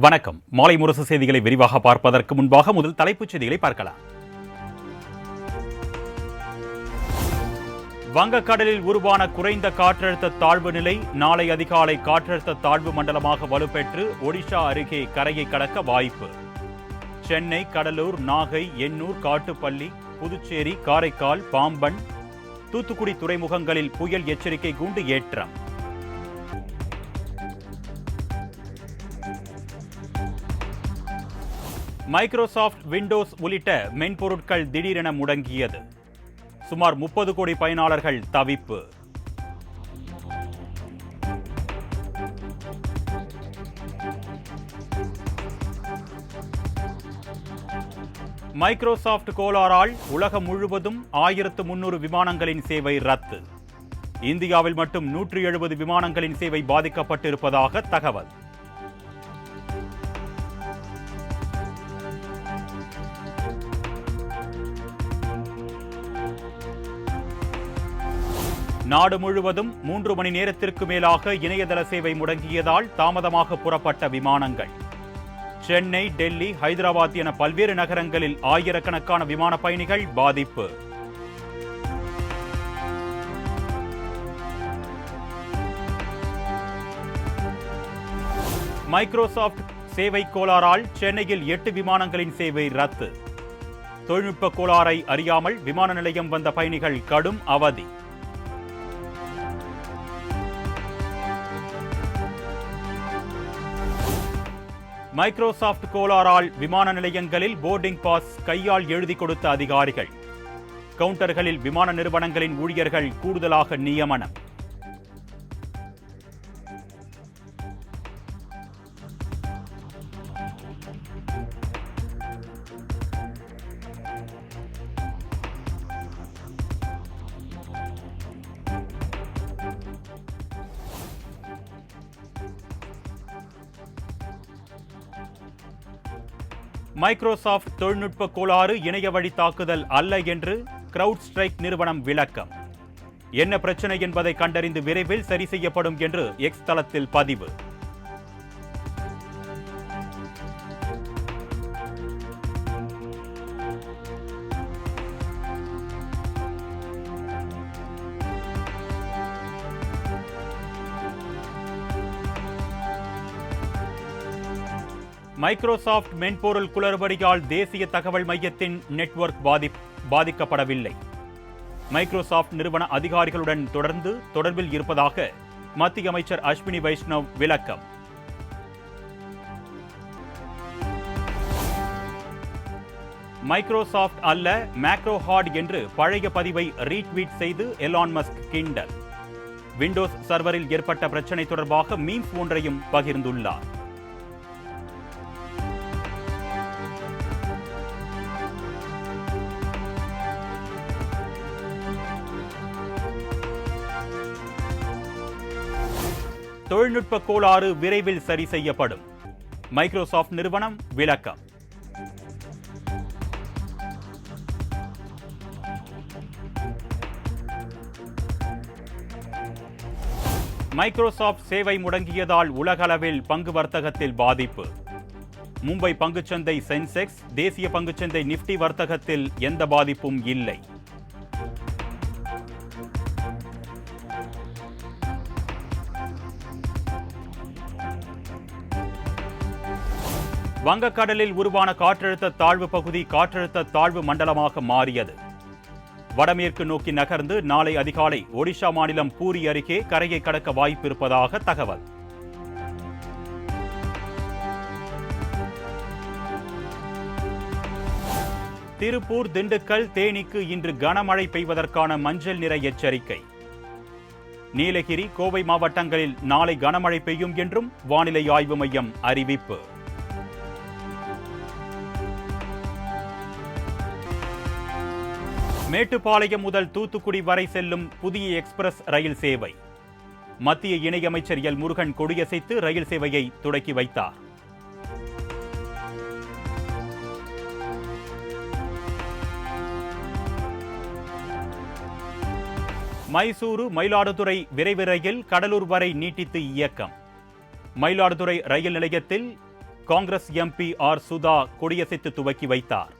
வணக்கம். மாலை முரசு செய்திகளை விரிவாக பார்ப்பதற்கு முன்பாக முதல் தலைப்புச் செய்திகளை பார்க்கலாம். வங்கக்கடலில் உருவான குறைந்த காற்றழுத்த தாழ்வு நிலை நாளை அதிகாலை காற்றழுத்த தாழ்வு மண்டலமாக வலுப்பெற்று ஒடிஷா அருகே கரையை கடக்க வாய்ப்பு. சென்னை, கடலூர், நாகை, எண்ணூர், காட்டுப்பள்ளி, புதுச்சேரி, காரைக்கால், பாம்பன், தூத்துக்குடி துறைமுகங்களில் புயல் எச்சரிக்கை கூண்டு ஏற்றம். மைக்ரோசாஃப்ட் விண்டோஸ் உள்ளிட்ட மென்பொருட்கள் திடீரென முடங்கியது. சுமார் 30 கோடி பயனாளர்கள் தவிப்பு. மைக்ரோசாஃப்ட் கோளாறால் உலகம் முழுவதும் 1300 விமானங்களின் சேவை ரத்து. இந்தியாவில் மட்டும் 170 விமானங்களின் சேவை பாதிக்கப்பட்டிருப்பதாக தகவல். நாடு முழுவதும் 3 மணி நேரத்திற்கு மேலாக இணையதள சேவை முடங்கியதால் தாமதமாக புறப்பட்ட விமானங்கள். சென்னை, டெல்லி, ஹைதராபாத் என பல்வேறு நகரங்களில் ஆயிரக்கணக்கான விமான பயணிகள் பாதிப்பு. மைக்ரோசாஃப்ட் சேவை கோளாறால் சென்னையில் 8 விமானங்களின் சேவை ரத்து. தொழில்நுட்ப கோளாறை அறியாமல் விமான நிலையம் வந்த பயணிகள் கடும் அவதி. மைக்ரோசாஃப்ட் கோளாறால் விமான நிலையங்களில் போர்டிங் பாஸ் கையால் எழுதி கொடுத்த அதிகாரிகள். கவுண்டர்களில் விமான நிறுவனங்களின் ஊழியர்கள் கூடுதலாக நியமனம். மைக்ரோசாஃப்ட் தொழில்நுட்ப கோளாறு இணைய வழி தாக்குதல் அல்ல என்று கிரவுட் ஸ்ட்ரைக் நிறுவனம் விளக்கம். என்ன பிரச்சனை என்பதை கண்டறிந்து விரைவில் சரி செய்யப்படும் என்று எக்ஸ் தளத்தில் பதிவு. மைக்ரோசாஃப்ட் மென்பொருள் குளறுபடியால் தேசிய தகவல் மையத்தின் நெட்வொர்க் பாதிக்கப்படவில்லை. மைக்ரோசாஃப்ட் நிறுவன அதிகாரிகளுடன் தொடர்ந்து தொடர்பில் இருப்பதாக மத்திய அமைச்சர் அஸ்வினி வைஷ்ணவ் விளக்கம். மைக்ரோசாஃப்ட் அல்ல மேக்ரோஹார்ட் என்று பழைய பதிவை ரீட்வீட் செய்து எலான் மஸ்க் கிண்டல். விண்டோஸ் சர்வரில் ஏற்பட்ட பிரச்சனை தொடர்பாக மீம்ஸ் ஒன்றையும் பகிர்ந்துள்ளார். தொழில்நுட்ப கோளாறு விரைவில் சரி செய்யப்படும். மைக்ரோசாஃப்ட் நிறுவனம் விளக்கம். மைக்ரோசாஃப்ட் சேவை முடங்கியதால் உலகளவில் பங்கு வர்த்தகத்தில் பாதிப்பு. மும்பை பங்குச்சந்தை சென்செக்ஸ், தேசிய பங்குச்சந்தை நிப்டி வர்த்தகத்தில் எந்த பாதிப்பும் இல்லை. வங்கக்கடலில் உருவான காற்றழுத்த தாழ்வு பகுதி காற்றழுத்த தாழ்வு மண்டலமாக மாறியது. வடமேற்கு நோக்கி நகர்ந்து நாளை அதிகாலை ஒடிஷா மாநிலம் பூரி அருகே கரையை கடக்க வாய்ப்பு இருப்பதாக தகவல். திருப்பூர், திண்டுக்கல், தேனிக்கு இன்று கனமழை பெய்வதற்கான மஞ்சள் நிற எச்சரிக்கை. நீலகிரி, கோவை மாவட்டங்களில் நாளை கனமழை பெய்யும் என்றும் வானிலை ஆய்வு மையம் அறிவிப்பு. மேட்டுப்பாளையம் முதல் தூத்துக்குடி வரை செல்லும் புதிய எக்ஸ்பிரஸ் ரயில் சேவை. மத்திய இணையமைச்சர் எல் முருகன் கொடியசைத்து ரயில் சேவையை தொடக்கி வைத்தார். மைசூரு, மயிலாடுதுறை விரைவு ரயில் கடலூர் வரை நீட்டித்து இயக்கம். மயிலாடுதுறை ரயில் நிலையத்தில் காங்கிரஸ் எம்பி ஆர் சுதா கொடியசைத்து துவக்கி வைத்தார்.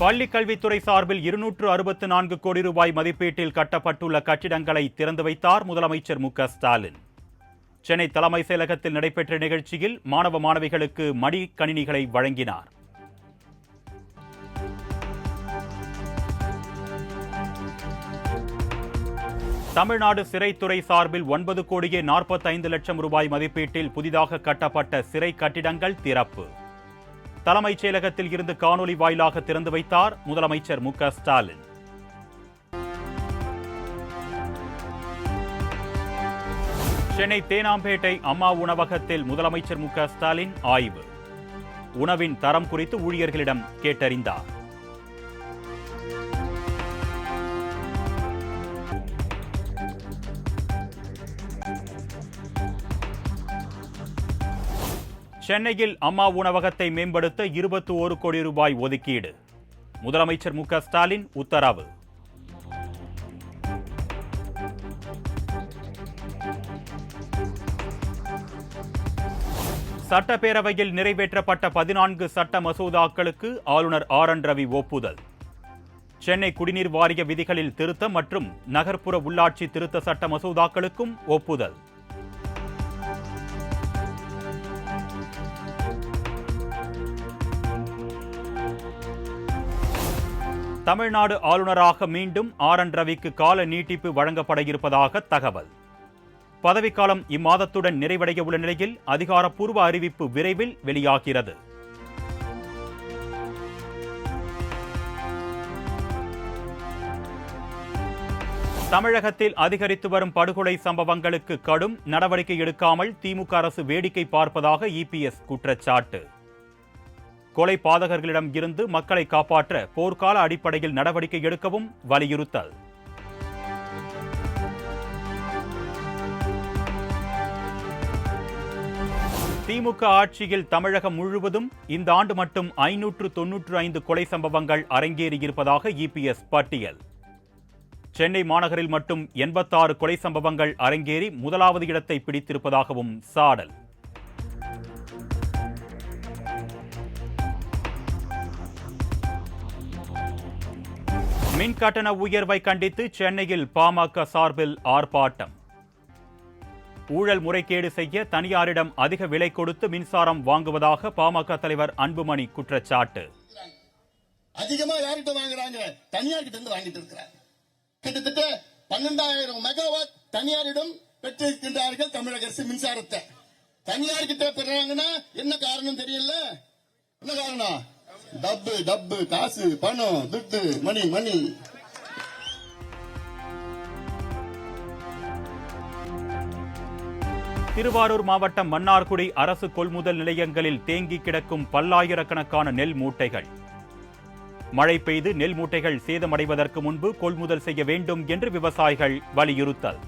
பள்ளிக் கல்வித்துறை சார்பில் 264 கோடி ரூபாய் மதிப்பீட்டில் கட்டப்பட்டுள்ள கட்டிடங்களை திறந்து வைத்தார் முதலமைச்சர் மு க ஸ்டாலின். சென்னை தலைமைச் செயலகத்தில் நடைபெற்ற நிகழ்ச்சியில் மாணவ மாணவிகளுக்கு மடிக்கணினிகளை வழங்கினார். தமிழ்நாடு சிறைத்துறை சார்பில் 9 கோடியே 45 லட்சம் ரூபாய் மதிப்பீட்டில் புதிதாக கட்டப்பட்ட சிறை கட்டிடங்கள் திறப்பு. தலைமைச் செயலகத்தில் இருந்து காணொலி வாயிலாக திறந்து வைத்தார் முதலமைச்சர் மு க ஸ்டாலின். சென்னை தேனாம்பேட்டை அம்மா உணவகத்தில் முதலமைச்சர் மு க ஸ்டாலின் ஆய்வு. உணவின் தரம் குறித்து ஊழியர்களிடம் கேட்டறிந்தார். சென்னையில் அம்மா உணவகத்தை மேம்படுத்த 21 கோடி ரூபாய் ஒதுக்கீடு. முதலமைச்சர் மு க ஸ்டாலின் உத்தரவு. சட்டப்பேரவையில் நிறைவேற்றப்பட்ட 14 சட்ட மசோதாக்களுக்கு ஆளுநர் ஆர் என் ரவி ஒப்புதல். சென்னை குடிநீர் வாரிய விதிகளில் திருத்தம் மற்றும் நகர்ப்புற உள்ளாட்சி திருத்த சட்ட மசோதாக்களுக்கும் ஒப்புதல். தமிழ்நாடு ஆளுநராக மீண்டும் ஆர் என் ரவிக்கு கால நீட்டிப்பு வழங்கப்பட இருப்பதாக தகவல். பதவிக்காலம் இம்மாதத்துடன் நிறைவடைய உள்ள நிலையில் அதிகாரப்பூர்வ அறிவிப்பு விரைவில் வெளியாகிறது. தமிழகத்தில் அதிகரித்து வரும் படுகொலை சம்பவங்களுக்கு கடும் நடவடிக்கை எடுக்காமல் திமுக அரசு வேடிக்கை பார்ப்பதாக இபிஎஸ் குற்றச்சாட்டு. கொலை பாதகர்களிடம் இருந்து மக்களை காப்பாற்ற போர்க்கால அடிப்படையில் நடவடிக்கை எடுக்கவும் வலியுறுத்தல். திமுக ஆட்சியில் தமிழகம் முழுவதும் இந்த ஆண்டு மட்டும் 595 கொலை சம்பவங்கள் அரங்கேறியிருப்பதாக இபிஎஸ் பட்டியல். சென்னை மாநகரில் மட்டும் 86 கொலை சம்பவங்கள் அரங்கேறி முதலாவது இடத்தை பிடித்திருப்பதாகவும் சாடல். மின் கட்டண உயர்வை கண்டித்து சென்னையில் பாமக சார்பில் ஆர்ப்பாட்டம். ஊழல் முறைகேடு செய்ய தனியாரிடம் அதிக விலை கொடுத்து மின்சாரம் வாங்குவதாக பாமக தலைவர் அன்புமணி குற்றச்சாட்டு. அதிகமா யார்கிட்ட வாங்குறாங்க? தனியார் கிட்ட இருந்து வாங்கிட்டு இருக்கிறார். கிட்டத்தட்ட 12,000 மெகாவாட் தனியாரிடம் பெற்றிருக்கின்றார்கள் தமிழக அரசு மின்சாரத்தை. தனியார் கிட்ட பெறாங்கன்னா என்ன காரணம் தெரியல. என்ன காரணம்? டப்பு காசு பணம் துட்டு மணி. திருவாரூர் மாவட்டம் மன்னார்குடி அரசு கொள்முதல் நிலையங்களில் தேங்கி கிடக்கும் பல்லாயிரக்கணக்கான நெல் மூட்டைகள். மழை பெய்து நெல் மூட்டைகள் சேதமடைவதற்கு முன்பு கொள்முதல் செய்ய வேண்டும் என்று விவசாயிகள் வலியுறுத்தல்.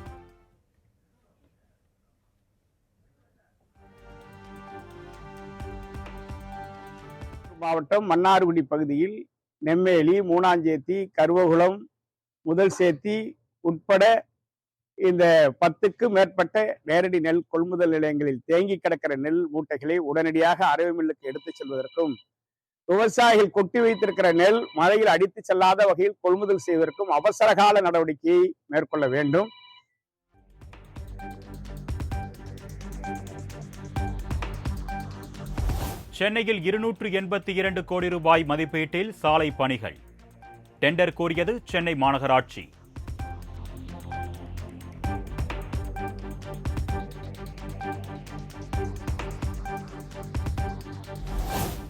மாவட்டம் மன்னார்குடி பகுதியில் நெம்மேலி, மூணாஞ்சேத்தி, கருவகுளம், முதல் சேத்தி உட்பட இந்த 10க்கும் மேற்பட்ட நேரடி நெல் கொள்முதல் நிலையங்களில் தேங்கி கிடக்கிற நெல் மூட்டைகளை உடனடியாக அரவை மில்லுக்கு எடுத்துச் செல்வதற்கும், விவசாயிகள் கொட்டி வைத்திருக்கிற நெல் மழையில் அடித்து செல்லாத வகையில் கொள்முதல் செய்வதற்கும் அவசரகால நடவடிக்கையை மேற்கொள்ள வேண்டும். சென்னையில் 282 கோடி ரூபாய் மதிப்பீட்டில் சாலை பணிகள். டெண்டர் கோரியது சென்னை மாநகராட்சி.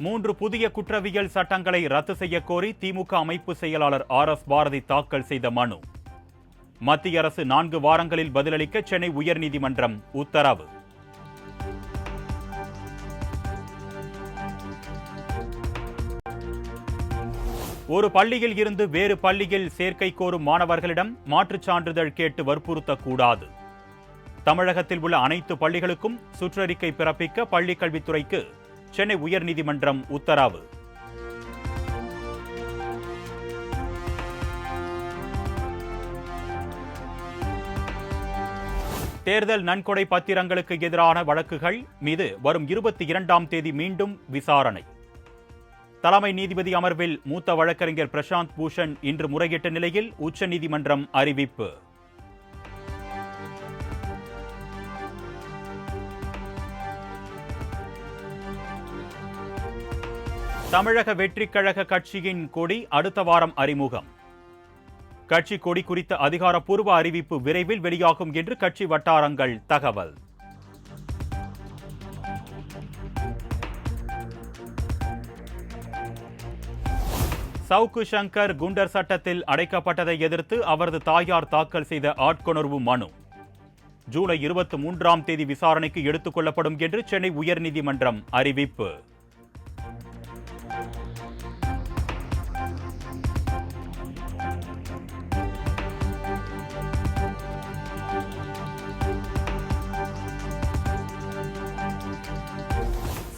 மூன்று புதிய குற்றவியல் சட்டங்களை ரத்து செய்ய கோரி திமுக அமைப்பு செயலாளர் RS பாரதி தாக்கல் செய்த மனு. மத்திய அரசு 4 வாரங்களில் பதிலளிக்க சென்னை உயர்நீதிமன்றம் உத்தரவு. ஒரு பள்ளியில் இருந்து வேறு பள்ளியில் சேர்க்கை கோரும் மாணவர்களிடம் மாற்றுச் சான்றிதழ் கேட்டு வற்புறுத்தக்கூடாது. தமிழகத்தில் உள்ள அனைத்து பள்ளிகளுக்கும் சுற்றறிக்கை பிறப்பிக்க பள்ளிக் கல்வித்துறைக்கு சென்னை உயர்நீதிமன்றம் உத்தரவு. தேர்தல் நன்கொடை பத்திரங்களுக்கு எதிரான வழக்குகள் மீது வரும் 22ஆம் தேதி மீண்டும் விசாரணை. தலைமை நீதிபதி அமர்வில் மூத்த வழக்கறிஞர் பிரசாந்த் பூஷன் இன்று முறையிட்ட நிலையில் உச்சநீதிமன்றம் அறிவிப்பு. தமிழக வெற்றிக் கழக கட்சியின் கொடி அடுத்த வாரம் அறிமுகம். கட்சி கொடி குறித்த அதிகாரப்பூர்வ அறிவிப்பு விரைவில் வெளியாகும் என்று கட்சி வட்டாரங்கள் தகவல். சவுக்கு சங்கர் குண்டர் சட்டத்தில் அடைக்கப்பட்டதை எதிர்த்து அவரது தாயார் தாக்கல் செய்த ஆட்கொணர்வு மனு ஜூலை 23ஆம் தேதி விசாரணைக்கு எடுத்துக் கொள்ளப்படும் என்று சென்னை உயர்நீதிமன்றம் அறிவிப்பு.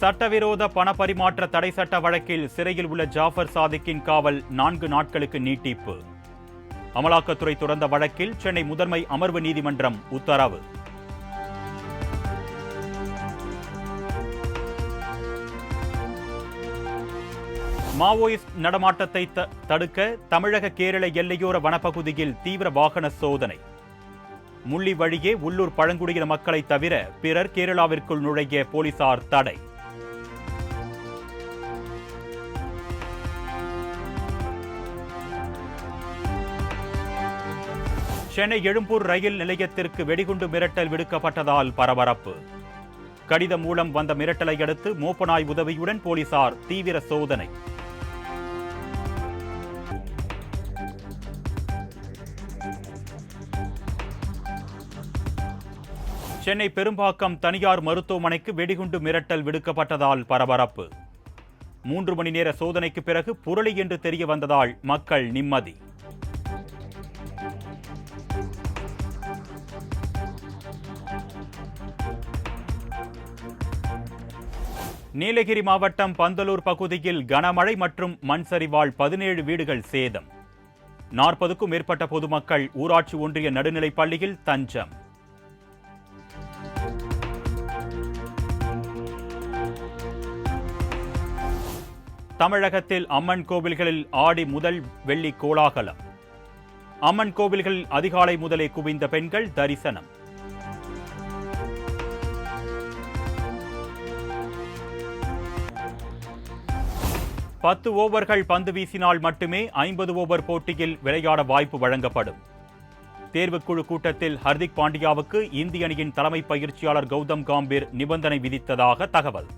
சட்டவிரோத பணப்பரிமாற்ற தடை சட்ட வழக்கில் சிறையில் உள்ள ஜாஃபர் சாதிக்கின் காவல் 4 நாட்களுக்கு நீட்டிப்பு. அமலாக்கத்துறை தொடர்ந்த வழக்கில் சென்னை முதன்மை அமர்வு நீதிமன்றம் உத்தரவு. மாவோயிஸ்ட் நடமாட்டத்தை தடுக்க தமிழக கேரள எல்லையோர வனப்பகுதியில் தீவிர வாகன சோதனை. முள்ளி வழியே உள்ளூர் பழங்குடியின மக்களை தவிர பிறர் கேரளாவிற்குள் நுழைய போலீசார் தடை. சென்னை எழும்பூர் ரயில் நிலையத்திற்கு வெடிகுண்டு மிரட்டல் விடுக்கப்பட்டதால் பரபரப்பு. கடிதம் மூலம் வந்த மிரட்டலை அடுத்து மோப்பநாய் உதவியுடன் போலீசார் தீவிர சோதனை. சென்னை பெரும்பாக்கம் தனியார் மருத்துவமனைக்கு வெடிகுண்டு மிரட்டல் விடுக்கப்பட்டதால் பரபரப்பு. 3 மணி நேர சோதனைக்கு பிறகு புரளி என்று தெரிய வந்ததால் மக்கள் நிம்மதி. நீலகிரி மாவட்டம் பந்தலூர் பகுதியில் கனமழை மற்றும் மண் சரிவால் 17 வீடுகள் சேதம். 40க்கும் மேற்பட்ட பொதுமக்கள் ஊராட்சி ஒன்றிய நடுநிலைப் பள்ளியில் தஞ்சம். தமிழகத்தில் அம்மன் கோவில்களில் ஆடி முதல் வெள்ளி கோலாகலம். அம்மன் கோவில்களில் அதிகாலை முதலே குவிந்த பெண்கள் தரிசனம். பத்து ஓவர்கள் பந்து வீசினால் மட்டுமே 50 ஓவர் போட்டியில் விளையாட வாய்ப்பு வழங்கப்படும். தேர்வுக்குழு கூட்டத்தில் ஹர்திக் பாண்டியாவுக்கு இந்திய அணியின் தலைமை பயிற்சியாளர் கௌதம் காம்பீர் நிபந்தனை விதித்ததாக தகவல்.